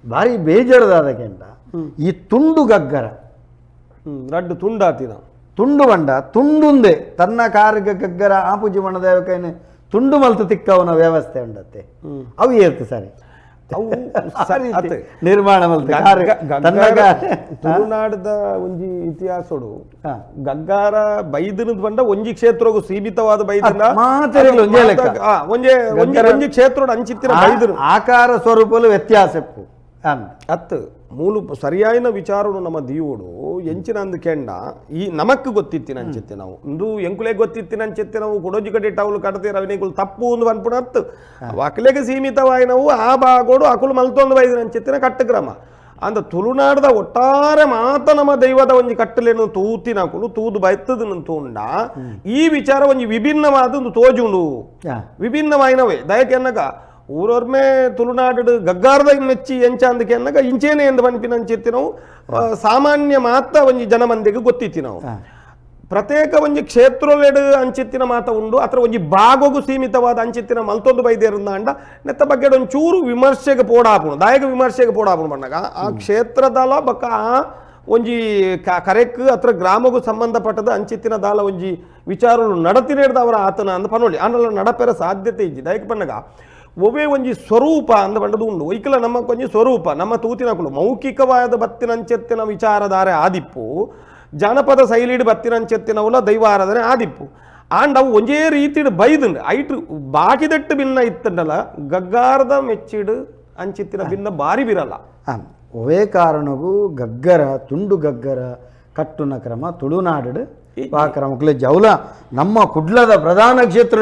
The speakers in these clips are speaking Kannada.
ಭಾರಿ ಬೇಜಾರದಾದಕ್ಕೆಂಡ ಈ ತುಂಡು ಗಗ್ಗರ ರಡ್ಡು ತುಂಡಾತಿನ ತುಂಡು ಬಂಡ ತುಂಡುಂದೆ ತನ್ನ ಕಾರ್ಗ ಗಗ್ಗರ ಆಪುಜಿ ಮಣದೇವಕೈನ ತುಂಡು ಮಲ್ತು ತಿಕ್ಕವನ ವ್ಯವಸ್ಥೆ ಉಂಡತ್ತೆ ಅವು ಏರ್ತು ಸರಿ ನಿರ್ಮಾಣ ತುಳುನಾಡದ ಒಂಜಿ ಇತಿಹಾಸಡು ಗಗ್ಗಾರ ಬೈದಿನ ಬಂಡ ಒಂಜಿ ಕ್ಷೇತ್ರಗೂ ಸೀಮಿತವಾದ ಬೈದಿನ ಒಂಜಿ ಕ್ಷೇತ್ರ ಅಂಚಿತ್ತಿನ ಬೈದಿನ ಆಕಾರ ಸ್ವರೂಪಲು ವ್ಯತ್ಯಾಸಪ್ಪು ಅತ್ತು ಮೂಲು ಸರಿಯಾಯಿನ ವಿಚಾರನು ನಮ್ಮ ದೀವುಡು ಎಂಚಿನ ಅಂದು ಕೆಂಡ ಈ ನಮಕ್ ಗೊತ್ತಿತ್ತಿನ ಅಂಚೆತ್ತೆ ನಾವು ಇಂದು ಎಂಕುಲೆ ಗೊತ್ತಿತ್ತಿನ ಅಂಚೆತ್ತೆ ನಾವು ಕೊಡೋಜಿ ಕಡೆ ಟೌಲು ಕಟ್ತೀರ ಅವಿನಿಗಳು ತಪ್ಪು ಒಂದು ಅನ್ಪುಣ ಅತ್ತು ಅಕಲೆಗೆ ಸೀಮಿತವಾಗಿ ನಾವು ಆ ಭಾಗೋಡು ಅಕುಲು ಮಲ್ತೊಂದು ಬೈದಿನ ಅಂಚೆತ್ತಿನ ಕಟ್ಟಕ್ರಮ ಅಂದ ತುಳುನಾಡದ ಒಟ್ಟಾರೆ ಮಾತ ನಮ್ಮ ದೈವದ ಒಂಜಿ ಕಟ್ಟಲೇನು ತೂತಿನಕುಲು ತೂದು ಬೈತದನ್ನು ತೂಂಡ ಈ ವಿಚಾರ ಒಂಜಿ ವಿಭಿನ್ನವಾದ ಒಂದು ತೋಜುಂಡು ವಿಭಿನ್ನವಾಯಿನವೇ ದಯಕ್ಕೆ ಅನ್ನಗ ಊರೊರ್ಮೆ ತುಳುನಾಡು ಗಗ್ಗಾರದ ಮೆಚ್ಚಿ ಎಂಚ ಅಂದಕ್ಕೆ ಅನ್ನಗ ಇಂಚೇನೆ ಎಂದು ಬನ್ಪಿನ ಅಂಚಿತ್ತಿ ನಾವು ಸಾಮಾನ್ಯ ಮಾತ ಒಂಜಿ ಜನಮಂದಿಗೆ ಗೊತ್ತಿತ್ತಿ ನಾವು ಪ್ರತ್ಯೇಕ ಒಂಜಿ ಕ್ಷೇತ್ರಲೆಡು ಅಂಚಿತ್ತಿನ ಮಾತ ಉಂಡು ಅತ್ರ ಒಂಜಿ ಭಾಗೋಗು ಸೀಮಿತವಾದ ಅಂಚಿತ್ತಿನ ಮಲ್ತೊಂದು ಬೈದೇರಿಂದ ಅಂಡ ನೆತ್ತ ಬಗ್ಗೆ ಒಂಚೂರು ವಿಮರ್ಶೆಗೆ ಪೋಡಾಪುಣು ದಾಯಕ ವಿಮರ್ಶೆಗೆ ಪೋಡಾಪುಣು ಬಂದಾಗ ಆ ಕ್ಷೇತ್ರದಲ ಬಕ್ಕ ಆ ಒಂಜಿ ಕರೆಕ್ ಅತ್ರ ಗ್ರಾಮಗೂ ಸಂಬಂಧಪಟ್ಟದ ಅಂಚಿತ್ತಿನ ದಾಲ ಒಂಜಿ ವಿಚಾರಗಳು ನಡತಿನೇಡ್ದ ಅವರ ಆತನ ಅಂದ ಪನೋಳಿ ಆನಲ್ಲ ನಡಪೆರ ಸಾಧ್ಯತೆ ಇಜ್ಜಿ ದಯಕ ಬಣ್ಣಗ ಒವೇ ಒಂಜಿ ಸ್ವರೂಪ ಅಂದ ಬಂಡದು ಉಂಡು ಒಯ್ಕಲ ನಮ್ಮ ಕೊಂಜಿ ಸ್ವರೂಪ ನಮ್ಮ ತೂತಿನಕುಲು ಮೌಖಿಕವಾದ ಬತ್ತಿನಂಚೆತ್ತಿನ ವಿಚಾರಧಾರೆ ಆದಿಪ್ಪು ಜಾನಪದ ಶೈಲಿಡ್ ಬತ್ತಿನಂಚೆತ್ತಿನವುಲ ದೈವಾರಾಧನೆ ಆದಿಪ್ಪು ಆಂಡ್ ಅವು ಒಂಜೇ ರೀತಿಡ್ ಬೈದುಂಡು ಐಟ್ ಬಾಕಿದಟ್ಟು ಭಿನ್ನ ಇತ್ತಂಡಲ್ಲ ಗಗ್ಗಾರದ ಮೆಚ್ಚಿಡು ಅಂಚಿತ್ತಿನ ಭಿನ್ನ ಬಾರಿ ಬಿರಲ್ಲ ಒವೇ ಕಾರಣಗೂ ಗಗ್ಗರ ತುಂಡು ಗಗ್ಗರ ಕಟ್ಟುನ ಕ್ರಮ ತುಳುನಾಡು ಆ ಕ್ರಮಕ್ಲೆ ಜೌಲ ನಮ್ಮ ಕುಡ್ಲದ ಪ್ರಧಾನ ಕ್ಷೇತ್ರ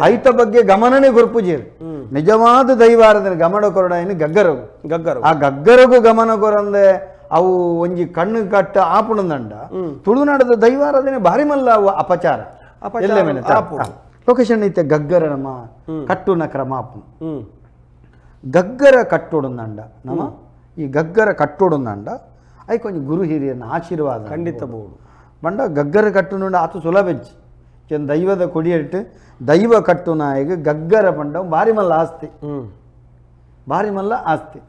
ಐತ ಬಗ್ಗೆ ಗಮನನೇ ಗೊರ್ಪುಜೀರು ನಿಜವಾದ ದೈವಾರಾಧನೆ ಗಮನ ಕೊರಡಾಯಿನ ಗಗ್ಗರಗು ಆ ಗಗ್ಗರಗು ಗಮನ ಕೊರಂದೆ ಅವು ಒಂಜಿ ಕಣ್ಣು ಕಟ್ಟ ಆಪುಣದಂಡ ತುಳುನಾಡದ ದೈವಾರಾಧನೆ ಭಾರಿ ಮಲ್ಲ ಅವು ಅಪಚಾರ ಲೊಕೇಶನ್ ಐತೆ ಗಗ್ಗರ ನಮ್ಮ ಕಟ್ಟುನ ಕ್ರಮ ಆಪು ಗಗ್ಗರ ಕಟ್ಟೊಡಂದಂಡ ನಮ್ಮ ಈ ಗಗ್ಗರ ಕಟ್ಟೊಡಂದಂಡ ಐ ಕೊಂಚ ಗುರು ಹಿರಿಯನ ಆಶೀರ್ವಾದ ಖಂಡಿತ ಬೋದು ಬಂಡ ಗಗ್ಗರ ಕಟ್ಟುನುಂಡ ಆತು ಸುಲಭೆಜ್ಜಿ ಚೆಂದ ದೈವದ ಕೊಡಿಯಿಟ್ಟು ದೈವ ಕಟ್ಟು ನಾಯಿಗೆ ಗಗ್ಗರ ಬಂಡ ಭಾರಿ ಮಲ್ಲ ಆಸ್ತಿ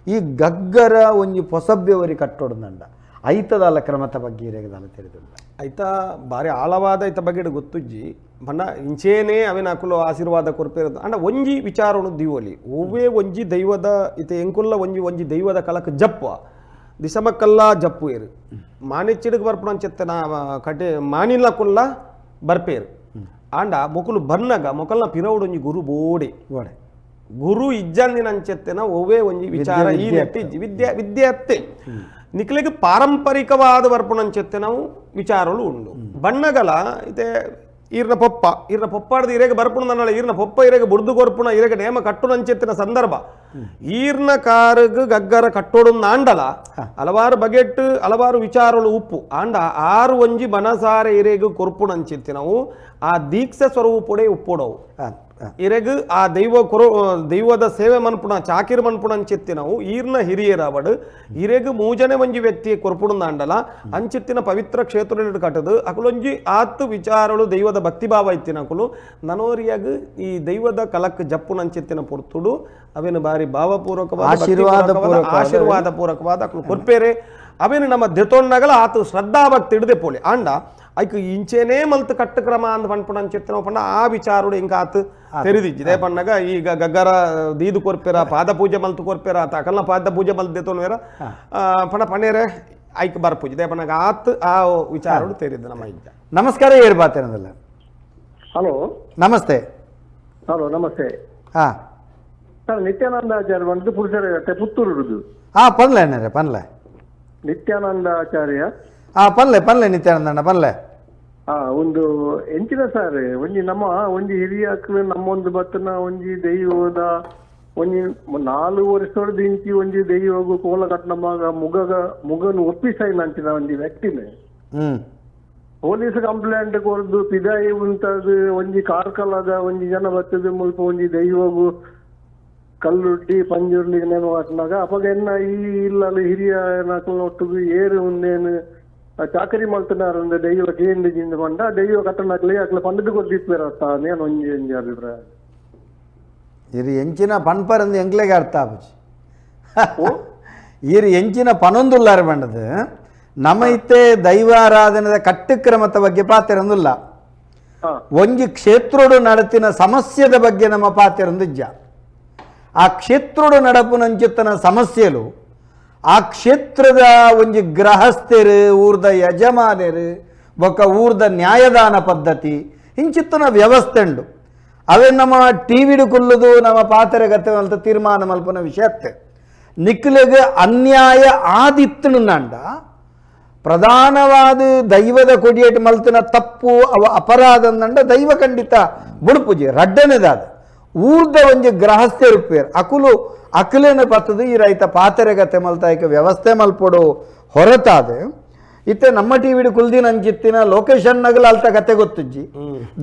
ಈ ಗಗ್ಗರ ಒಂಜಿ ಪೊಸಭ್ಯವರಿ ಕಟ್ಟೊಡಂದಂಡ ಐತದಲ್ಲ ಕ್ರಮದ ಬಗ್ಗೆ ಇರೇಗದಲ್ಲ ತಿಳಿದುಂಡ ಐತ ಭಾರಿ ಆಳವಾದ ಐತ ಬಗ್ಗೆ ಗೊತ್ತುಜ್ಜಿ ಬಣ್ಣ ಇಂಚೇನೇ ಅವೇನ ಅಕುಲು ಆಶೀರ್ವಾದ ಕೊರ್ಪಿರೋದು ಅಂಡ ಒಂಜಿ ವಿಚಾರನು ದಿವೋಲಿ ಒವ್ವೇ ಒಂಜಿ ದೈವದ ಇತ ಎಂಕುಲ್ಲ ಒಂಜಿ ದೈವದ ಕಲಕ್ ಜಪ್ಪ ದಿಸಮಕ್ಕಲ್ಲ ಜಪ್ಪು ಏರು ಮಾನಿಚ್ಚಿಡಿಗೆ ಬರ್ಪಣ ಅಂಚೆತ್ತೆ ನಾ ಕಟೆ ಮಾನಿಲ್ಲ ಕುಲ್ಲ ಬರ್ಪೇರು ಆಂಡ ಮೊಕುಲು ಬರ್ನಗ ಮೊಕಲ್ನ ಪಿರವುಡು ಒಂಜಿ ಗುರು ಬೋಡೆ ಗುರು ಇಜ್ಜಂದಿನ ಅಂಚೆತ್ತೆನ ಒವೇ ಒಂಜಿ ವಿಚಾರ ಈ ನೆಟ್ಟಿ ವಿದ್ಯೆ ಅತ್ತೆ ನಿಕ್ಲಿಗೆ ಪಾರಂಪರಿಕವಾದ ಬರ್ಪಣ ಅಂಚೆತ್ತೆ ನಾವು ವಿಚಾರಗಳು ಉಂಡು ಬಣ್ಣಗಲ ಇದೆ ಈರ್ನ ಪೊಪ್ಪಾಡ್ದು ಇರೇಗ ಬರ್ಪುಣದಲ್ಲ ಈರ್ನ ಪೊಪ್ಪ ಇರೇಗ ಬುಡ್ದು ಕೊರ್ಪುಣ ಇರೇಗ ನೇಮ ಕಟ್ಟು ನಂಚೆತ್ತಿನ ಸಂದರ್ಭ ಈರ್ನ ಕಾರಗ್ ಗಗ್ಗರ ಕಟ್ಟೋಡು ಆಂಡಲ ಹಲವಾರು ಬಗೆಟ್ ಹಲವಾರು ವಿಚಾರಗಳು ಉಪ್ಪು ಆಂಡ ಆರು ಒಂಜಿ ಬನಸಾರೆ ಇರೇಗ ಕೊರ್ಪುಣ ಅಂಚೆತ್ತಿನವು ಆ ದೀಕ್ಷೆ ಸ್ವರೂಪುಡೆ ಉಪ್ಪುಡವು ಇರೆಗ್ ಆ ದೈವದ ಸೇವೆ ಮನ್ಪುಣ ಚಾಕಿರ್ ಮನ್ಪುಣ ಅಂಚಿತ್ತಿ ನಾವು ಈರ್ನ ಹಿರಿಯರಾವಡು ಇರೆಗ್ ಮೂಜನೆ ಒಂಜಿ ವ್ಯಕ್ತಿ ಕೊರ್ಪುಣ ಅಂಡಲ ಅಂಚಿತ್ತಿನ ಪವಿತ್ರ ಕ್ಷೇತ್ರ ಕಟ್ಟದು ಅಕುಲೊಂಜಿ ಆತ್ತು ವಿಚಾರಗಳು ದೈವದ ಭಕ್ತಿಭಾವ ಇತ್ತಿನ ಅಕುಲು ನನೋರಿಯಾಗ ಈ ದೈವದ ಕಲಕ್ ಜಪ್ಪುನ ಅಂಚಿತ್ತಿನ ಪುರ್ತುಡು ಅವೇನು ಬಾರಿ ಭಾವಪೂರ್ವಕವಾದ ಆಶೀರ್ವಾದ ಪೂರ್ವಕವಾದ ಅಕುಲು ಕೊರ್ಪೇರೆ ಅವೇನು ನಮ್ಮ ದೆತೊಂಡಗಲ ಆತು ಶ್ರದ್ಧಾ ಭಕ್ತಿ ಹಿಡ್ದೆ ಪೋಲಿ ಆಂಡ ಐಕ್ ಇಂಚೇನೇ ಮಲ್ತು ಕಟ್ಟು ಕ್ರಮ ಅಂದ್ ಪಂಡ್ಪುಣ ಅಂಚಿತ್ತಿನ ಪಂಡ ಆ ವಿಚಾರಡು ಹಿಂಗ ಆತು ತೆರಿದಿಜ್ಜಿದೆ ಪಣ್ಣಗ ಈಗ ಗಗ್ಗರ ದೀದು ಕೊರ್ಪೇರ ಪಾದ ಪೂಜೆ ಮಲ್ತು ಕೊರ್ಪೇರ ಆತ ಅಕಲ್ನ ಪಾದ ಪೂಜೆ ಮಲ್ತು ದೇತೋನ್ವೇರ ಪಂಡ ಪಣೇರೆ ಐಕ್ ಬರ್ಪೂಜೆ ಪಣ್ಣಗ ಆತು ಆ ವಿಚಾರಡು ತೆರಿದ್ದು ನಮ್ಮ ಈಗ ನಮಸ್ಕಾರ ಏರ್ ಬಾತೇನದಲ್ಲ ಹಲೋ ನಮಸ್ತೆ ಹಲೋ ನಮಸ್ತೆ ಹಾ ಸರ್ ನಿತ್ಯಾನಂದಾಚಾರ್ಯ ಬಂದು ಪುರುಷರ ಪುತ್ತೂರು ಪನ್ಲೆ ನಿತ್ಯಾನಂದಾಚಾರ್ಯ ಪನ್ಲೆ ನಿತ್ಯಾನಂದ ಪನ್ಲೆ ಒಂದು ಎಂಚಿನ ಸರ್ ಒಂಜಿ ನಮ್ಮ ಒಂಜಿ ಹಿರಿಯಕ್ಕೆ ನಮ್ಮೊಂದು ಬತ್ತನ ಒಂಜಿ ದೈವದ ಒಂಜಿ 4 ವರ್ಷದ ಇಂಚಿ ಒಂಜಿ ದೈವಗು ಕೋಲ ಕಟ್ನ ಮಗ ಮುಗನು ಒಪ್ಪಿಸೈನ ಅಂಚಿನ ಒಂಜಿ ವ್ಯಕ್ತಿನೇ ಪೊಲೀಸ್ ಕಂಪ್ಲೇಂಟ್ ಕೊರ್ದು ಪಿದಾಯಿ ಉಂಟದು ಒಂಜಿ ಕಾರ್ಕಲದ ಒಂಜಿ ಜನ ಬತ್ತದ ಮುಲ್ಪ ಒಂಜಿ ದೈವಗು ಕಲ್ಲುಟ್ಟಿ ಪಂಜುರ್ಲಿಗೆ ನೇಮ ಕಟ್ನಾಗ ಅಪಗ ಎನ್ನ ಈ ಇಲ್ಲಲ್ಲಿ ಹಿರಿಯ ನಕಲ್ನ ಒಟ್ಟಿಗೆ ಏರು ಉಂದೇನು ಚಾಕರಿ ಮಾಡ್ತಾರ ದೈವ ಕೇಂದ್ರದಿಂದ ಬಂದ ದೈವ ಕಟ್ಟಣಕ್ಲಿ ಅಕ್ಲ ಪಂಡದು ಕೊಟ್ಟಿರ್ತಾರತ್ತ ನೇನು ಒಂಜಿ ಅಭಿಪ್ರಾಯ ಇದು ಎಂಚಿನ ಪನ್ಪರಂದು ಎಂಗ್ಲೆಗೆ ಅರ್ಥ ಆಪುಜಿ ಈರು ಎಂಚಿನ ಪನೊಂದುಲ್ಲಾರು ಬಂಡದು ನಮ್ಮ ಇತ್ತೆ ದೈವಾರಾಧನದ ಕಟ್ಟುಕ್ರಮದ ಬಗ್ಗೆ ಪಾತಿರಂದಿಲ್ಲ. ಒಂಜಿ ಕ್ಷೇತ್ರೋಡು ನಡತಿನ ಸಮಸ್ಯೆದ ಬಗ್ಗೆ ನಮ್ಮ ಪಾತಿರಂದಿಜ್ಜ. ಆ ಕ್ಷೇತ್ರೋಡು ನಡಪುನಂಚಿತ್ತನ ಸಮಸ್ಯೆಲು ಆ ಕ್ಷೇತ್ರದ ಒಂಜಿ ಗೃಹಸ್ಥರು ಊರ್ದ ಯಜಮಾನರು ಬೊಕ್ಕ ಊರ್ದ ನ್ಯಾಯದಾನ ಪದ್ಧತಿ ಇಂಚಿತ್ತನ ವ್ಯವಸ್ಥೆ ಉಂಡು. ಅವೇ ನಮ್ಮ ಟಿವಿಡು ಕುಲ್ಲುದು ನಮ್ಮ ಪಾತೆರಗತ್ತೆ ಮಲ್ತ ತೀರ್ಮಾನ ಮಲ್ಪನ ವಿಷಯತ್ತೆ ನಿಕ್ಲಿಗೆ ಅನ್ಯಾಯ ಆದಿತ್ತುಂಡ ಪ್ರಧಾನವಾದ ದೈವದ ಕೊಡಿಯೇಟ್ ಮಲ್ತಿನ ತಪ್ಪು ಅವ ಅಪರಾಧ ಅಂದಂಡ ದೈವ ಖಂಡಿತ ಬುಡುಪುಜಿ ರಡ್ಡನೆದಾದ ಊರ್ದ ಒಂಜಿ ಗೃಹಸ್ಥರು ಪೇರು ಅಕುಲು ಅಕಲೇನ ಪತ್ತದು ಈ ರೈತ ಪಾತೆರಗತ್ತೆ ಮಲ್ತಾಯ್ಕ ವ್ಯವಸ್ಥೆ ಮಲ್ಪೊಡು ಹೊರತಾದ ಇತ್ತೆ ನಮ್ಮ ಟಿವಿಡು ಕುಲ್ದಿನ ಅಂಚಿತ್ತಿನ ಲೊಕೇಶನ್ ನಗಲ ಅಲ್ತ ಕತೆ ಗೊತ್ತುಜ್ಜಿ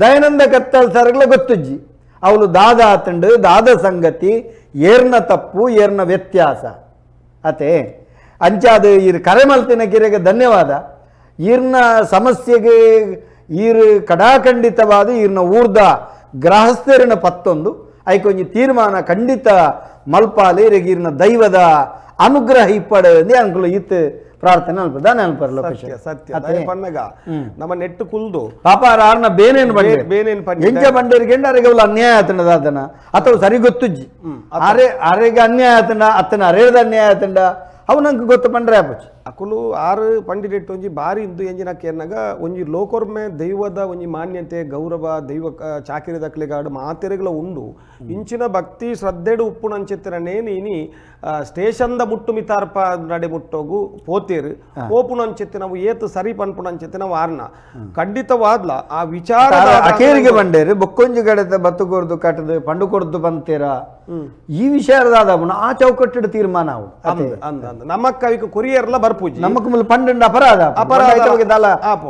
ದಯಾನಂದ ಕತ್ತಲ್ ಸರ್ಗಳ ಗೊತ್ತುಜ್ಜಿ ಅವಳು ದಾದ ಆತಂಡು ದಾದ ಸಂಗತಿ ಏರ್ನ ತಪ್ಪು ಏರ್ನ ವ್ಯತ್ಯಾಸ ಅತೆ ಅಂಚಾದ ಈರ್ ಕರೆ ಮಲ್ತಿನ ಕಿರೆಗೆ ಧನ್ಯವಾದ. ಈರ್ನ ಸಮಸ್ಯೆಗೆ ಈರ್ ಕಡಾಖಂಡಿತವಾದ ಈರ್ನ ಊರ್ದ ಗೃಹಸ್ಥರಿನ ಪತ್ತೊಂದು ಐಕೊಂಜಿ ತೀರ್ಮಾನ ಖಂಡಿತ ಮಲ್ಪಾಲೆ ಈರ್ನ ದೈವದ ಅನುಗ್ರಹ ಇಪ್ಪಡೆ ಅಂಕಲು ಇತ್ತು ಪ್ರಾರ್ಥನೆ ಅಲ್ಪದ ನೆನಪರ ಲೊಕೇಶನ್ ಸತ್ಯ ಪನ್ನಗ ನಮ್ಮ ನೆಟ್ಟು ಕುಲ್ದು ಪಾಪ ಆರ್ನ ಬೇನೇನು ಬೇನೇನ್ ಎಂಚ ಬಂಡೇರಿಗೆ ಅರೆಗೆ ಅವಳು ಅನ್ಯಾಯ ಆತಂಡ ಅದನ್ನ ಅಥವಾ ಸರಿ ಗೊತ್ತುಜ್ಜಿ ಅರೆಗೆ ಅನ್ಯಾಯ ಆತಂಡ ಅತ್ತನ ಅರೇದ ಅನ್ಯಾಯ ಆತಂಡ ಅವು ನಂಗೆ ಗೊತ್ತು ಪಂಡ್ರೆ ಆಪುಜಿ ಅಕುಲು ಆರು ಪಂಡಿರೆಟ್ಟು ಒಂಜಿ ಬಾರಿ ಇಂದು ಎಂಜಿನಕ್ಕೆ ಏನಾಗ ಒಂಜಿ ಲೋಕೊರ್ಮೆ ದೈವದ ಒಂಜಿ ಮಾನ್ಯತೆ ಗೌರವ ದೈವ ಚಾಕಿರಿ ದಕ್ಲಿಗಾಡು ಮಾತೆರೆಗಳ ಉಂಡು ಇಂಚಿನ ಭಕ್ತಿ ಶ್ರದ್ಧೆಡು ಉಪ್ಪುನಂಚಿತ್ತಿರನೇ ನೀನಿ ಸ್ಟೇಷನ್ದ ಮುಟ್ಟು ಮಿತಾರ್ಪ ನಡೆ ಮುಟ್ಟೋಗು ಪೋತೇರು ಓಪುನಂಚಿತ್ತಿ ನಾವು ಏತು ಸರಿ ಪನ್ಪುನಂಚಿತ್ತಿ ನಾವು ಆರ್ನ ಖಂಡಿತವಾದ್ಲ ಆ ವಿಚಾರ ಅಕೇರಿಗೆ ಬಂಡೇರು ಬೊಕ್ಕೊಂಜಿ ಗಡದ ಬತ್ತುಕೊರ್ದು ಕಟ್ಟದು ಪಂಡು ಕೊಡ್ದು ಬಂತೀರ ಈ ವಿಷಯದ ಆ ಚೌಕಟ್ಟಿಡ ತೀರ್ಮಾನ ಅವು ಅಂದ ನಮ್ಮ ಕವಿಗೆ ಕೊರಿಯರ್ಲ ಬರ್ಪೂಜಿ ನಮಕ್ ಮುಲ್ ಪಂಡ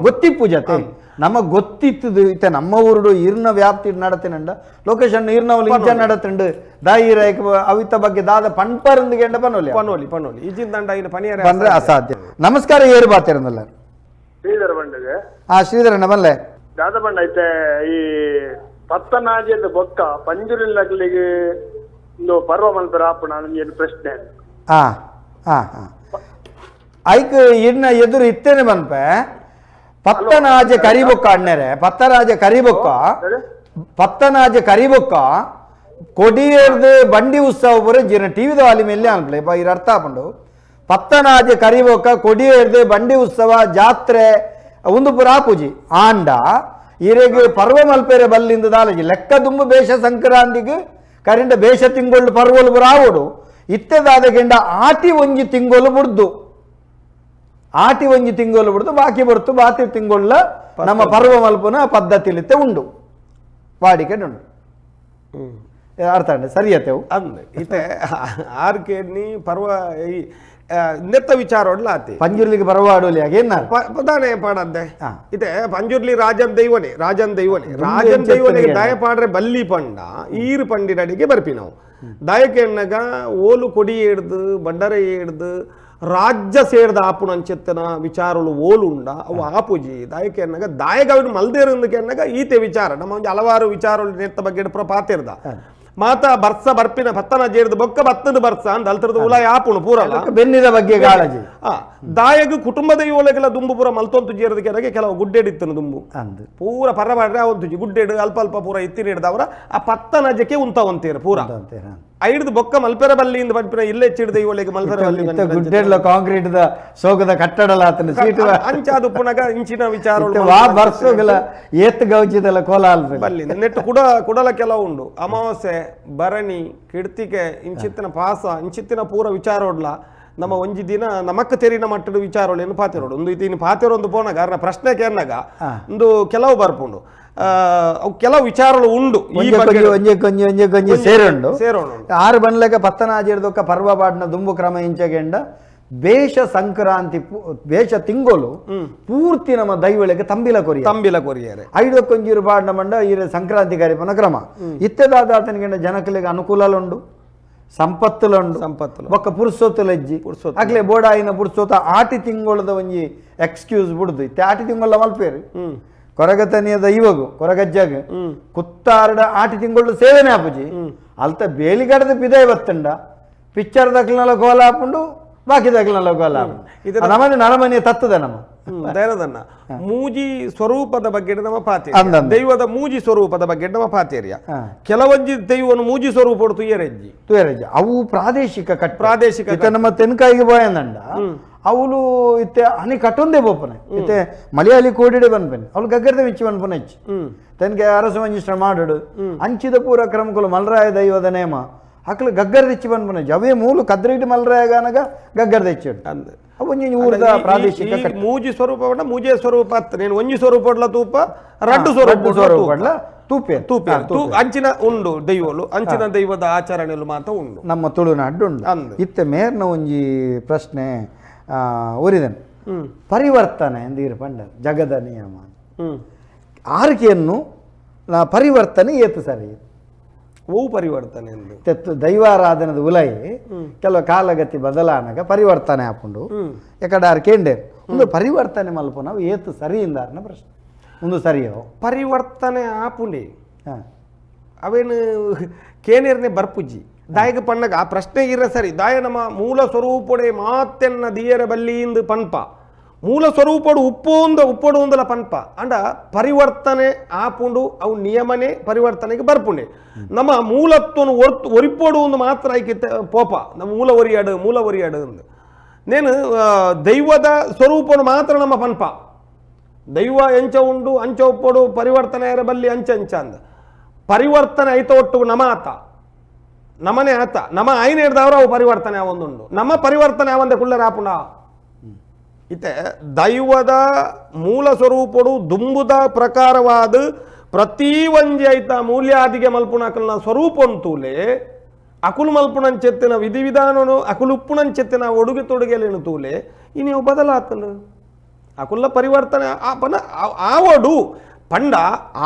ಗೊತ್ತಿಪ್ಪುಜತೆ ನಮ್ಮ ಗೊತ್ತಿತ್ತದು ಇತ್ತೆ ನಮ್ಮ ಊರುಡು ಈರ್ನ ವ್ಯಾಪ್ತಿ ನಡತೇನಂಡ ಲೊಕೇಶನ್ ಈರ್ನವಲ್ಲಿ ಇಂಚ ನಡತಂಡು ದಾಯಿರ ಅವಿತ ಬಗ್ಗೆ ದಾದ ಪಂಪರೊಂದಿಗೆ ಪನೋಲಿ ಈಜಿಂದಂಡ ಇನ್ನು ಪನಿಯರ ಬಂದ್ರೆ ಅಸಾಧ್ಯ. ನಮಸ್ಕಾರ ಏರು ಬಾತಿರಂದಲ್ಲ ಶ್ರೀಧರ ಬಂಡಿಗೆ ಶ್ರೀಧರಣ್ಣ ಬಲ್ಲೆ ದಾದ ಬಂಡ ಐತೆ ಈ ಪತ್ತನಾಜದ ಬೊಕ್ಕ ಪಂಜುರಿಲ್ಲಗಳಿಗೆ ಒಂದು ಪರ್ವ ಮಲ್ಪರ ಆಪಣ ಏನು ಪ್ರಶ್ನೆ ಐಕ್ ಇನ್ನ ಎದುರು ಇತ್ತೇನೆ ಬಂಪೆ ಪತ್ತನಾಜ ಕರಿಬೊಕ್ಕ ಅಣ್ಣರೆ ಪತ್ತನಾಜ ಕರಿಬೊಕ್ಕ ಕೊಡಿಯರ್ದು ಬಂಡಿ ಉತ್ಸವ ಪೂರ ಜಿನ ಟಿವಿದ ವಾಲಿ ಮೇಲೆ ಅನ್ಪ್ಲೆ ಇರ ಅರ್ಥ ಹಾಕೊಂಡು ಪತ್ತನಾಜ ಕರಿಬೊಕ್ಕ ಕೊಡಿಯರ್ದು ಬಂಡಿ ಉತ್ಸವ ಜಾತ್ರೆ ಒಂದು ಪುರ ಆಪುಜಿ ಆಂಡ ಇರೆಗೆ ಪರ್ವ ಮಲ್ಪೆರೆ ಬಲ್ಲಿಂದ ದಾಲಜಿ ಲೆಕ್ಕ ದುಂಬು ಬೇಷ ಸಂಕ್ರಾಂತಿಗೆ ಕರಿಂಡ ಬೇಷ ತಿಂಗಳು ಪರ್ವಲು ಪುರ ಆವಡು ಇತ್ತೆದಾದ ಗೆಂಡ ಆಟಿ ಒಂಜಿ ತಿಂಗಳು ಬಿಡ್ದು ಬಾಕಿ ಬರ್ತು ಬಾತಿ ತಿಂಗೊಳ್ಳ ನಮ್ಮ ಪರ್ವ ಮಲ್ಪನ ಪದ್ಧತಿಲಿತ್ತೆ ಉಂಡು ವಾಡಿಕೆ ಉಂಡು ಅರ್ಥ ಸರಿಯತೆವು ಅಂದ್ ಇತ್ತೆ ಆರ್ಕೆ ನೀ ಪರ್ವ ಈ ನೆತ್ತ ವಿಚಾರ ಪಂಜುರ್ಲಿಗೆ ಪರ್ವಾಡೋಲಿ ಹಾಗೇನ ಪ್ರಧಾನ ಪಾಡದ್ದೆ ಇತ್ತೆ ಪಂಜುರ್ಲಿ ರಾಜನ್ ದೈವನಿಗೆ ದಯ ಪಾಡ್ರೆ ಬಲ್ಲಿ ಪಂಡ ಈರು ಪಂಡಿರಡಿಗೆ ಬರ್ಪಿ ನಾವು ದಯಕ್ಕೆ ಎನ್ನಗ ಓಲು ಕೊಡಿ ಹಿಡ್ದು ಬಂಡರೆ ಹಿಡ್ದು ರಾಜ್ಯ ಸೇರ್ದ ಆಪುನಂಚೆತ್ತನ ವಿಚಾರಗಳು ಓಲುಂಡ ಅವು ಆಪುಜಿ ದಾಯಕ್ಕೆ ಎನ್ನಗ ದಾಯಗವಿನ ಮಲ್ದೇರಂದಕ್ಕೆ ಎನ್ನಗ ಈತೆ ವಿಚಾರ ನಮ್ಮ ಒಂದು ಹಲವಾರು ವಿಚಾರಗಳು ನೆತ್ತ ಬಗ್ಗೆ ಪಾತಿರ್ದ ಮಾತ ಬರ್ಸ ಬರ್ಪಿನ ಭತ್ತನ ಜೇರ್ದು ಬೊಕ್ಕ ಭತ್ತದ ಬರ್ಸ ಅಂತ ಅಲ್ತರದ ಉಲ ಆಪುಣು ಪೂರ ಬೆನ್ನಿದ ಬಗ್ಗೆ ಕಾಳಜಿ ದಾಯಗ ಕುಟುಂಬದ ಯೋಲೆಗೆಲ್ಲ ದುಂಬು ಪೂರ ಮಲ್ತೊಂತು ಜೇರ್ದಕ್ಕೆ ಕೆಲವು ಗುಡ್ಡೆಡಿತ್ತನು ದುಂಬು ಪೂರ ಪರ್ರಬಾಡ್ರೆ ಅವಂತು ಗುಡ್ಡೆಡು ಅಲ್ಪ ಅಲ್ಪ ಪೂರ ಎತ್ತಿನ ಹಿಡ್ದವ್ರ ಆ ಪತ್ತನಜಕ್ಕೆ ಉಂತವಂತೀರ ಪೂರ ಐಡ್ದು ಬೊಕ್ಕ ಮಲ್ಪೆರ ಬಲ್ಲಿಂದ ಬಡ್ಪಿನ ಇಲ್ಲೇ ಚಿಡ್ದ ಇವಳಿಗೆ ಮಲ್ಪೆರ ಬಲ್ಲಿ ಗುಡ್ಡೆಡ್ಲ ಕಾಂಕ್ರೀಟ್ ಸೋಗದ ಕಟ್ಟಡಲ ಆತನ ಸೀಟು ಅಂಚಾದು ಪುನಗ ಇಂಚಿನ ವಿಚಾರ ಬರ್ಸೋಗಲ ಏತ್ ಗೌಜಿದಲ್ಲ ಕೋಲಾಲ್ ಬಲ್ಲಿ ನೆಟ್ಟು ಕುಡಲ ಕೆಲವು ಉಂಡು ಅಮಾವಾಸ್ಯೆ ಭರಣಿ ಕಿಡ್ತಿಕೆ ಇಂಚಿತ್ತಿನ ಪಾಸ ಇಂಚಿತ್ತಿನ ಪೂರ ವಿಚಾರ ಹೊಡ್ಲ ನಮ್ಮ ಒಂಜಿ ದಿನ ನಮಕ್ ತೆರಿನ ಮಟ್ಟದ ವಿಚಾರಗಳು ಪಾತಿರೋಡು ಒಂದು ಇನ್ನು ಪಾತಿರೋ ಒಂದು ಪೋನಾಗ ಅರ್ನ ಪ್ರಶ್ನೆ ಕೇರ್ನಾಗ ಒಂದು ಕೆಲವು ಬರ್ಪುಂಡು ಕೆಲವು ವಿಚಾರಗಳು ಉಂಡು ಸೇರೋಣ ಆರು ಬಂಡ್ಲೆಗ ಪತ್ತನಾಜಿರ್ದೊಕ್ಕ ಪರ್ವ ಬಾಡ್ನ ದುಂಬು ಕ್ರಮ ಇಂಚಗೆಂಡ ಬೇಷ ಸಂಕ್ರಾಂತಿ ಬೇಷ ತಿಂಗೋಲು ಪೂರ್ತಿ ನಮ್ಮ ದೈವಳಿಗೆ ತಂಬಿಲ ಕೊರಿಯರೆ ಐದಕ್ಕೊಂಜೀರು ಬಾಡ್ನ ಮಂಡ ಈ ಸಂಕ್ರಾಂತಿ ಕಾರ್ಯಕ್ರಮ ಕ್ರಮ ಇತ್ತೆದಾದ ಆತನಿಗೆ ಜನಕಲಿಗೆ ಅನುಕೂಲುಂಡು ಸಂಪತ್ತುಲು ಒಕ್ಕ ಪುರ್ಸೋತುಲೆಜ್ಜಿ ಆಗ್ಲೇ ಬೋಡಾಯಿನ ಪುರ್ಸೋತ ಆಟಿ ತಿಂಗೊಳದ ಒಂಜಿ ಎಕ್ಸ್ಕ್ಯೂಸ್ ಬಿಡುದು ಇತ್ತೆ ಆಟಿ ತಿಂಗೊಳ ಮಲ್ಪೇರು ಕೊರಗತನಿಯದ ಇವಾಗು ಕೊರಗಜ್ಜಾಗ ಕುತ್ತಾರಡ ಆಟಿ ತಿಂಗಳು ಸೇವೆನೆ ಆಪುಜಿ ಅಲ್ತ ಬೇಲಿಗಡದ ಪಿದ ಇವತ್ತಂಡ ಪಿಕ್ಚರ್ ದಕ್ಲಿನಲ್ಲ ಗೋಲ ಹಾಕೊಂಡು ಬಾಕಿ ದಕ್ಲಿನಲ್ಲ ಗೋಲ ಹಾಕೊಂಡು ನಮ್ಮನೆ ನರಮನೆಯ ತತ್ತದ ನಮ್ಮ ದಯನದನ್ನ ಮೂಜಿ ಸ್ವರೂಪದ ಬಗ್ಗೆ ನಮ್ಮ ಪಾತೆ ಅಂದಂದು. ದೈವದ ಮೂಜಿ ಸ್ವರೂಪದ ಬಗ್ಗೆ ನಮ್ಮ ಪಾತೇರಿಯ ಕೆಲವೊಂಜಿ ದೈವನು ಮೂಜಿ ಸ್ವರೂಪ ತುಯ್ಯರೆಜ್ಜಿ ತುಯರಜ್ಜಿ ಅವು ಪ್ರಾದೇಶಿಕ ಕಟ್ ಪ್ರಾದೇಶಿಕ ಇತ್ತೆ ನಮ್ಮ ತೆನ್ಕಾಯಿಗೆ ಬೋಯಂದಂಡ ಅವಳು ಇತ್ತೆ ಹನಿ ಕಟ್ಟೊಂದೇ ಬೋಪನೆ ಇತ್ತೆ ಮಲಯಾಳಿ ಕೋಡಿಡೆ ಬಂದ್ಪನೆ ಅವಳು ಗಗ್ಗರದ ವಿಚ್ಚಿ ಬಂದ್ಪನೆ ಹೆಚ್ಚು ತೆನ್ಗೆ ಅರಸ ಮಂಜಿಷ್ಟ ಮಾಡುಡು ಅಂಚಿದ ಪೂರ ಕ್ರಮಗಳು ಮಲ್ರಾಯ ದೈವದ ನೇಮ ಅಕ್ಲು ಗಗ್ಗರ ದಿಚ್ಚಿ ಬಂದ್ಪನೆ ಅವೇ ಮೂಲು ಕದ್ರಿಟ್ಟು ಮಲ್ರಾಯ ಗಾನಗ ಗಗ್ಗರ ದಿಚ್ಚಿಡು ಅಂದೆ ಒಂಜಿ ಊರದ ಪ್ರಾದೇಶಿಕ ಈ ಮೂಜಿ ಸ್ವರೂಪ ಮೂಜೆ ಸ್ವರೂಪ ಅತ್ತ ನೀನು ಒಂಜಿ ಸ್ವರೂಪಡ್ಲ ತೂಪ ರಡ್ಡು ಸ್ವರೂಪ ತೂಪೆ ತೂಪೆ ಅಂಚಿನ ಉಂಡು ದೈವಲು ಅಂಚಿನ ದೈವದ ಆಚರಣೆಲು ಮಾತ್ರ ಉಂಡು ನಮ್ಮ ತುಳುನಾಡು ಉಂಡು ಅಂದು. ಇತ್ತೆ ಮೇರ್ನ ಒಂಜಿ ಪ್ರಶ್ನೆ ಒರಿದನು ಪರಿವರ್ತನೆ ಎಂದೀರು ಪಂಡ ಜಗದ ನಿಯಮ ಆರ್ಕೆಯನ್ನು ಪರಿವರ್ತನೆ ಏತು ಸರಿ ಓ ಪರಿವರ್ತನೆ ಎಂದು ತೆತ್ತು ದೈವಾರಾಧನದ ಉಲೈ ಕೆಲವು ಕಾಲಗತಿ ಬದಲಾನಗ ಪರಿವರ್ತನೆ ಹಾಕೊಂಡು ಯಾಕಡೆ ಆರ್ ಕೇಂಡೆ ಒಂದು ಪರಿವರ್ತನೆ ಮಲ್ಪ ನಾವು ಏತು ಸರಿ ಇಂದಾರನ ಪ್ರಶ್ನೆ ಒಂದು ಸರಿಯೋ ಪರಿವರ್ತನೆ ಆಪುಂಡೆ ಹಾಂ ಅವೇನು ಕೇನೇರ್ನೆ ಬರ್ಪುಜಿ ದಾಯಗ ಪಣ್ಣಗ ಆ ಪ್ರಶ್ನೆ ಇರ ಸರಿ ದಾಯ ನಮ್ಮ ಮೂಲ ಸ್ವರೂಪಡೆ ಮಾತೆನ್ನ ದಿಯರ ಬಲ್ಲಿಂದು ಪನ್ಪ ಮೂಲ ಸ್ವರೂಪಡು ಉಪ್ಪೊಡು ಒಂದಲ ಪನ್ಪ ಅಂಡ ಪರಿವರ್ತನೆ ಆಪುಂಡು ಅವು ನಿಯಮನೆ ಪರಿವರ್ತನೆಗೆ ಬರ್ಪುಂಡೆ ನಮ್ಮ ಮೂಲತ್ವನು ಒರಿಪೋಡು ಒಂದು ಮಾತ್ರ ಐಕಿತ್ತೆ ಪೋಪ ನಮ್ಮ ಮೂಲ ಒರಿಯಾಡು ಅಂದು ನೇನು ದೈವದ ಸ್ವರೂಪನು ಮಾತ್ರ ನಮ್ಮ ಪನ್ಪ ದೈವ ಎಂಚ ಉಂಡು ಅಂಚ ಒಪ್ಪೋಡು ಪರಿವರ್ತನೆ ಇರ ಬಲ್ಲಿ ಅಂಚ ಅಂದ ಪರಿವರ್ತನೆ ಐತ ಒಟ್ಟು ನಮ ಆತ ನಮನೆ ಆತ ನಮ್ಮ ಐನ್ ಹಿಡ್ದವ್ರು ಅವು ಪರಿವರ್ತನೆ ಅವೊಂದುಂಡು ನಮ್ಮ ಪರಿವರ್ತನೆ ಅವಂದೆ ಕುಳ್ಳರ ಆಪುಂಡ ಇತ್ತೆ ದೈವದ ಮೂಲ ಸ್ವರೂಪಡು ದುಂಬುದ ಪ್ರಕಾರವಾದ ಪ್ರತಿ ಒಂಜಿ ಐತ ಮೂಲ್ಯಾದಿಗೆ ಮಲ್ಪುಣಕಲ್ನ ಸ್ವರೂಪ ಅಂತೂಲೆ ಅಕುಲು ಮಲ್ಪುಣಂಚೆತ್ತಿನ ವಿಧಿವಿಧಾನನು ಅಕುಲು ಉಪ್ಪುಣಂಚೆತ್ತಿನ ಒಡುಗೆ ತೊಡುಗೆಲೇನು ತೂಲೆ ಇನ್ನು ಬದಲಾತನು ಅಕುಲ್ಲ ಪರಿವರ್ತನೆ ಆಪನ ಆವಡು ಪಂಡ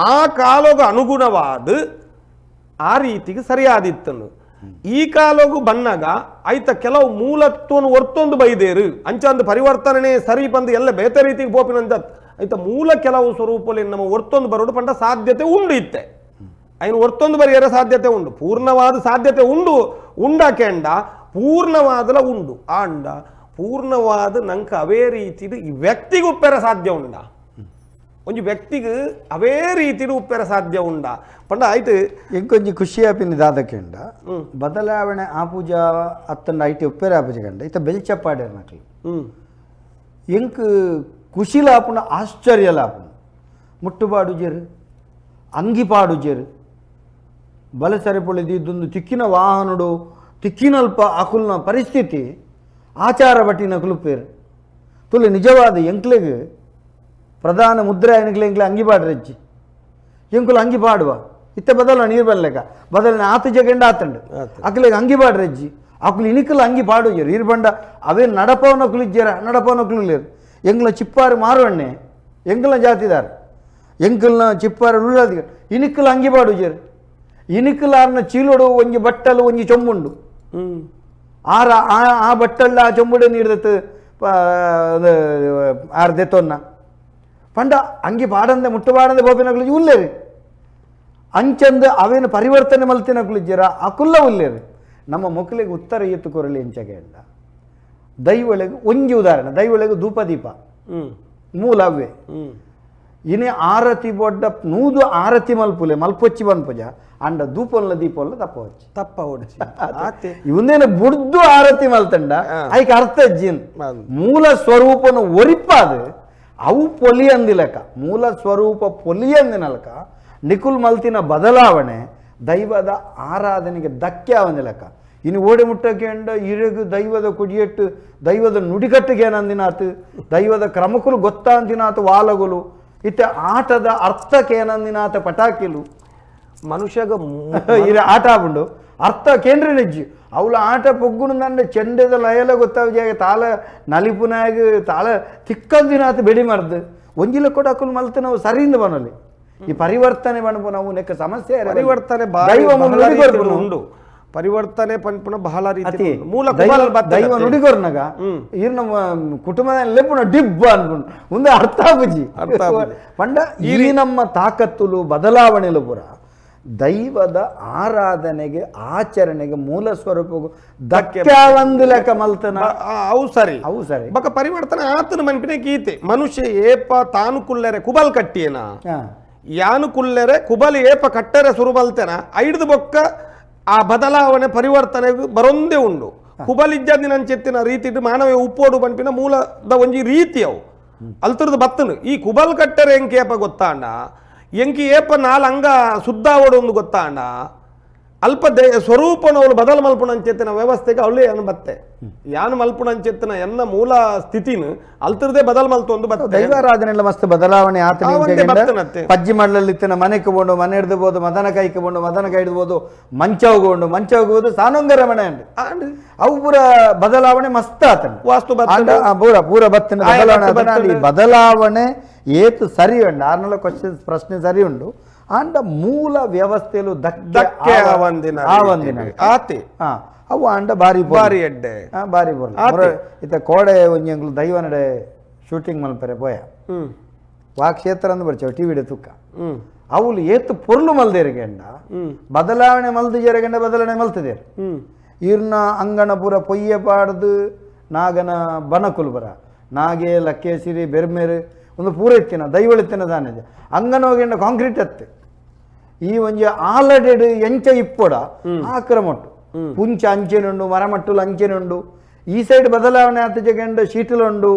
ಆ ಕಾಲಗ ಅನುಗುಣವಾದ ಆ ರೀತಿಗೆ ಸರಿಯಾದಿತ್ತನು ಈ ಕಾಲಗೂ ಬನ್ನಾಗ ಆಯ್ತ ಕೆಲವು ಮೂಲತ್ವನು ಒರ್ತೊಂದು ಬೈದೇರು ಅಂಚಂದು ಪರಿವರ್ತನೆ ಸರಿ ಬಂದು ಎಲ್ಲ ಬೇತೆ ರೀತಿಗೆ ಪೋಪಿನಂತ ಆಯ್ತ ಮೂಲ ಕೆಲವು ಸ್ವರೂಪಲ್ಲಿ ನಮ್ಮ ಒರ್ತೊಂದು ಬರೋಡು ಪಂಡ ಸಾಧ್ಯತೆ ಉಂಡು ಇತ್ತೆ ಐನು ಒರ್ತೊಂದು ಬರೆಯರ ಸಾಧ್ಯತೆ ಉಂಡು ಪೂರ್ಣವಾದ ಸಾಧ್ಯತೆ ಉಂಡಾಕೆಂಡ ಪೂರ್ಣವಾದಲ ಉಂಡು ಆಂಡ ಪೂರ್ಣವಾದ ನಂಗೆ ಅವೇ ರೀತಿದು ಈ ವ್ಯಕ್ತಿಗೆ ಉಪ್ಪೆರ ಸಾಧ್ಯ ಉಂಡ ಒಂಜಿ ವ್ಯಕ್ತಿಗೆ ಅವೇ ರೀತಿಡು ಉಪ್ಪೆರ ಸಾಧ್ಯ ಉಂಡ ಪಂಡ ಆಯ್ತು ಎಂಕೊಂಜಿ ಖುಷಿ ಆಪಿನ ದಾದಕೆಂಡ ಬದಲಾವಣೆ ಆಪೂಜ ಅತ್ತಂಡ ಐಟಿ ಉಪ್ಪೆರ ಆಪೂಜ ಕಂಡ ಇತ್ತ ಬೆಲ್ಚಪ್ಪಾಡ್ಯಾರ ನಕ್ಲಿ ಎಂಕ್ ಖುಷಿಲಾಪುನ ಆಶ್ಚರ್ಯಲಾಪುನ ಮುಟ್ಟುಪಾಡು ಜೇರು ಅಂಗಿಪಾಡು ಜೇರು ಬಲಸರೆ ಪೊಳೆದಿದ್ದೊಂದು ತಿಕ್ಕಿನ ವಾಹನಡು ತಿಕ್ಕಿನಲ್ಪ ಅಕುಲ್ನ ಪರಿಸ್ಥಿತಿ ಆಚಾರ ಬಟ್ಟಿನ ಕುಲುಪೇರು ತುಲೆ ನಿಜವಾದ ಎಂಕ್ಲೆಗೆ ಪ್ರಧಾನ ಮುದ್ರೆ ಎಂಕ್ಲೆ ಅಂಗಿಪಾಡ್ರೆಜ್ಜಿ ಎಂಕುಲು ಅಂಗಿಪಾಡುವ ಇತ್ತೆ ಬದಲ ನೀರು ಬರಲೆಕ್ಕ ಬದಲನೆ ಆತು ಜಗಂಡ ಆತಂಡು ಅಕ್ಲೆಗೆ ಅಂಗಿಪಾಡ್ರೆಜ್ಜಿ ಅಕುಲು ಇನಿಕಲು ಅಂಗಿಪಾಡು ಜೇರು ಇರು ಬಂಡ ಅವೇ ನಡಪವನಕುಲು ಇಜ್ಜೇರ ನಡಪವನಕುಲು ಲೇರು ಎಂಗ್ಲ ಚಿಪ್ಪಾರು ಮಾರುವಣ್ಣೆ ಎಂಕಲ್ನ ಜಾತಿದಾರ ಎಂಕಲ್ನ ಚಿಪ್ಪಾರು ಉಳ್ಳಾದಿ ಇನಿಕಲು ಅಂಗಿಪಾಡು ಜೇರು ಇನಿಕಲಾರ್ನ ಚೀಲೋಡು ಒಂಜಿ ಬಟ್ಟಲು ಒಂಜಿ ಚೊಂಬುಂಡು ಆ ಬಟ್ಟಲ್ಲ ಆ ಚೊಂಬುಡೆ ನೀಡ್ದತ್ತು ಆರು ದೆತ್ತೊನ್ನ ಪಂಡ ಅಂಗಿ ಪಾಡಂದೆ ಮುಟ್ಟು ಪಾಡಂದೆ ಬೋಪಿನಗಳು ಉಲ್ಲೇರಿ ಅಂಚಂದು ಅವೇನು ಪರಿವರ್ತನೆ ಮಲ್ತಿನಗಳು ಇಜ್ಜರ ಅಕುಲ್ಲ ಉಲ್ಲೇರಿ ನಮ್ಮ ಮಕ್ಕಳಿಗೆ ಉತ್ತರ ಎತ್ತು ಕೊರಲಿ ಎಂಚಗೆ ಅಂಡ ದೈವಳಿಗೆ ಒಂಜಿ ಉದಾಹರಣೆ ದೈವಳಿಗೆ ಧೂಪದೀಪ ಮೂಲ ಅವೇ ಇನೇ ಆರತಿ ಬೊಡ್ಡ ನೂದು ಆರತಿ ಮಲ್ಪುಲೆ ಮಲ್ಪೊಚ್ಚಿ ಬಂದ್ಪುಜ ಅಂಡ ಧೂಪೊಲ್ಲ ದೀಪೊಲ್ಲ ತಪ್ಪ ಹೊಡ್ಚಿ ಇವನ್ನೇನು ಬುಡ್ದು ಆರತಿ ಮಲ್ತಂಡ ಐಕ್ ಅರ್ಥ ಅಜ್ಜಿನ್ ಮೂಲ ಸ್ವರೂಪನು ಒರಿಪಾದು ಅವು ಪೊಲಿಯಂದಿಲಕ ಮೂಲ ಸ್ವರೂಪ ಪೊಲಿಯಂದಿನಲಕ ನಿಕುಲ್ ಮಲ್ತಿನ ಬದಲಾವಣೆ ದೈವದ ಆರಾಧನೆಗೆ ಧಕ್ಕೆ ಆವಂದಿಲಕ ಇನ್ನು ಓಡಿ ಮುಟ್ಟಕೆಂಡ ಇರಗು ದೈವದ ಕುಡಿಯಟ್ಟು ದೈವದ ನುಡಿಗಟ್ಟಿಗೆ ಏನಂದಿನಾತು ದೈವದ ಕ್ರಮಕ್ಕೂ ಗೊತ್ತಾಂದಿನಾತು ವಾಲಗುಲು ಇತ್ತೆ ಆಟದ ಅರ್ಥಕ್ಕೆ ಏನಂದಿನಾತ ಪಟಾಕಿಲು ಮನುಷ್ಯಗ ಇರ ಆಟ ಆಪುಂಡು ಅರ್ಥ ಕೇಂದ್ರ ನೆಜ್ಜಿ ಅವಳ ಆಟ ಪೊಗ್ಗುನು ನಂಡೆ ಚೆಂಡದ ಲಯಲ ಗೊತ್ತಾಗ ತಾಳ ನಲಿಪುನಾಗ ತಾಳ ತಿಕ್ಕಂದಿನಾತ ಬೆಡಿ ಮರ್ದು ಒಂಜಿಲ ಕೂಡ ಅಕ್ಕಲು ಮಲ್ತ ನಾವು ಸರಿಯಿಂದ ಬನಲಿ ಈ ಪರಿವರ್ತನೆ ಬಣ್ಣ ನಾವು ನೆಕ್ಕ ಸಮಸ್ಯೆ ಪರಿವರ್ತನೆ ಉಂಡು ಪರಿವರ್ತನೆ ಪನ್ಪುನ ಬಹಳ ರೀತಿ ಮೂಲ ದೈವ ನುಡಿಗೋರ್ನಾಗ ಇರ್ ನಮ್ಮ ಕುಟುಂಬದಲ್ಲಿ ಪುನಃ ಡಿಬ್ಬ ಅನ್ಕೊಂಡು ಮುಂದೆ ಅರ್ಥ ಆಗುಜಿ ಪಂಡ ಈ ನಮ್ಮ ತಾಕತ್ತುಲು ಬದಲಾವಣೆಲು ಪುರ ದೈವದ ಆರಾಧನೆಗೆ ಆಚರಣೆಗೆ ಮೂಲ ಸ್ವರೂಪಗೂ ಧಕ್ಕಾವಂದು ಲೆಕ್ಕ ಮಲ್ತನ ಅವು ಸರಿ ಅವು ಸರಿ ಬಕ ಪರಿವರ್ತನೆ ಆತನ ಮನ್ಪಿನ ಗೀತೆ ಮನುಷ್ಯ ಏಪ ತಾನು ಕುಲ್ಲೆರೆ ಕುಬಲ್ ಕಟ್ಟಿಯೇನ ಹಾ ಯಾನು ಕುಲ್ಲೆರೆ ಕುಬಲ್ ಏಪ ಕಟ್ಟರೆ ಸುರುಬಲ್ತೆನ ಐಡ್ದು ಬೊಕ್ಕ ಆ ಬದಲಾವಣೆ ಪರಿವರ್ತನೆ ಬರೊಂದೇ ಉಂಡು ಕುಬಲ್ ಇಜ್ಜದಿನಂಚೆತ್ತಿನ ರೀತಿ ಮಾನವ ಉಪ್ಪೋಡು ಪಂಪಿನ ಮೂಲದ ಒಂಜಿ ರೀತಿ ಅವು ಅಲ್ತರದ್ದು ಬತ್ತನು ಈ ಕುಬಲ್ ಕಟ್ಟರೆ ಎಂಕೇಪ ಗೊತ್ತಾಂಡ ಎಂಕಿ ಏಪ ನಾಲಂಗ ಸುದ್ದಾವಡು ಒಂದು ಗೊತ್ತಾಂಡ ಅಲ್ಪ ಸ್ವರೂಪನವಳು ಬದಲು ಮಲ್ಪುಣಂಚೆತ್ತಿನ ವ್ಯವಸ್ಥೆಗೆ ಅವಳೇ ಅನ್ನು ಬತ್ತೆ ಯಾನು ಮಲ್ಪುಣಂಚೆತ್ತಿನ ಎನ್ನ ಮೂಲ ಸ್ಥಿತಿನ ಅಲ್ತರದೇ ಬದಲು ಮಲ್ತು ಒಂದು ಬತ್ತೆ ದೈವಾರಾಧನೆ ಮಸ್ತ್ ಬದಲಾವಣೆ ಬತ್ತನತ್ತೆ ಪಜ್ಜಿ ಮಾಡ್ಲಿತ್ತಿನ ಮನೆ ಕಬೋಂಡು ಮನೆ ಹಿಡ್ದುಬೋದು ಮದನ ಕೈ ಕಬೋಂಡು ಮದನ ಕೈ ಹಿಡ್ಬೋದು ಮಂಚ ಹೋಗೋದು ಸಾನೊಂಗ ರಮಣೆ ಅಂಡ್ ಅವು ಪೂರ ಬದಲಾವಣೆ ಮಸ್ತ್ ಆತನ ವಾಸ್ತು ಪೂರ ಬತ್ತಿನ ಬದಲಾವಣೆ ಬದಲಾವಣೆ ಏತು ಸರಿ ಉಂಡು ಆರ್ನಲ್ಲ ಕ್ವಶನ್ ಪ್ರಶ್ನೆ ಸರಿ ಉಂಡು ಅಂಡ ಮೂಲ ವ್ಯವಸ್ಥೆಲು ಧಕ್ಕೆ ಆವಂದಿನ ಆತಿ ಅವು ಅಂಡ ಬಾರಿ ಬಾರಿ ಎಡ್ಡೆ ಬಾರಿ ಇತ್ತ ಕೋಡೆ ಒಂಜಂಗ್ಲು ದೈವ ನಡೆ ಶೂಟಿಂಗ್ ಮಲ್ಪರೆ ಪೋಯ ವಾ ಕ್ಷೇತ್ರ ಅಂದ್ ಬರ್ಚವ ಟಿವಿಡೆ ತುಕ್ಕ ಅವಳು ಏತು ಪೊರ್ಲು ಮಲ್ದೇರಿಗೆಂಡ ಬದಲಾವಣೆ ಮಲ್ದು ಜರಗಂಡ ಬದಲಾವಣೆ ಮಲ್ತದೇರು ಇರ್ನ ಅಂಗಣ ಪೂರ ಪೊಯ್ಯ ಪಾಡ್ದು ನಾಗನ ಬನಕುಲ್ ಬರ ನಾಗೆ ಲಕ್ಕೇಸಿರಿ ಬೆರ್ಮೇರು ಒಂದು ಪೂರ ಎತ್ತಿನ ದೈವಳಿತ್ತಿನ ದಾನಿದೆ ಅಂಗನ ಹೋಗಿಂಡ ಕಾಂಕ್ರೀಟ್ ಎತ್ತೆ ಈ ಒಂಜಿ ಆಲಡೆಡ್ ಎಂಚ ಇಪ್ಪೊಡ ಆಕ್ರಮಟ್ಟು ಪುಂಚ ಅಂಚೆನುಂಡು ಮರಮಟ್ಟುಲು ಅಂಚೆನುಂಡು ಈ ಸೈಡ್ ಬದಲಾವಣೆ ಆತ ಜಗಂಡ ಶೀಟಲುಂಡು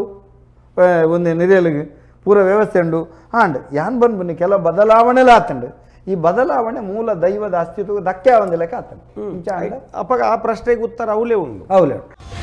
ಒಂದು ನಿರೇಲಿಗೆ ಪೂರ ವ್ಯವಸ್ಥೆ ಉಂಡು ಆಂಡ್ ಯಾನ್ ಬನ್ನಿ ಕೆಲವು ಬದಲಾವಣೆಲ್ಲ ಆತಂಡು ಈ ಬದಲಾವಣೆ ಮೂಲ ದೈವದ ಅಸ್ತಿತ್ವಕ್ಕೆ ಧಕ್ಕೆ ಆವಂದಿಲ್ಲಕ್ಕೆ ಆತಂಡು ಅಪ್ಪ ಆ ಪ್ರಶ್ನೆಗೆ ಉತ್ತರ ಅವಲೇ ಉಂಟು ಅವಲೇ ಉಂಟು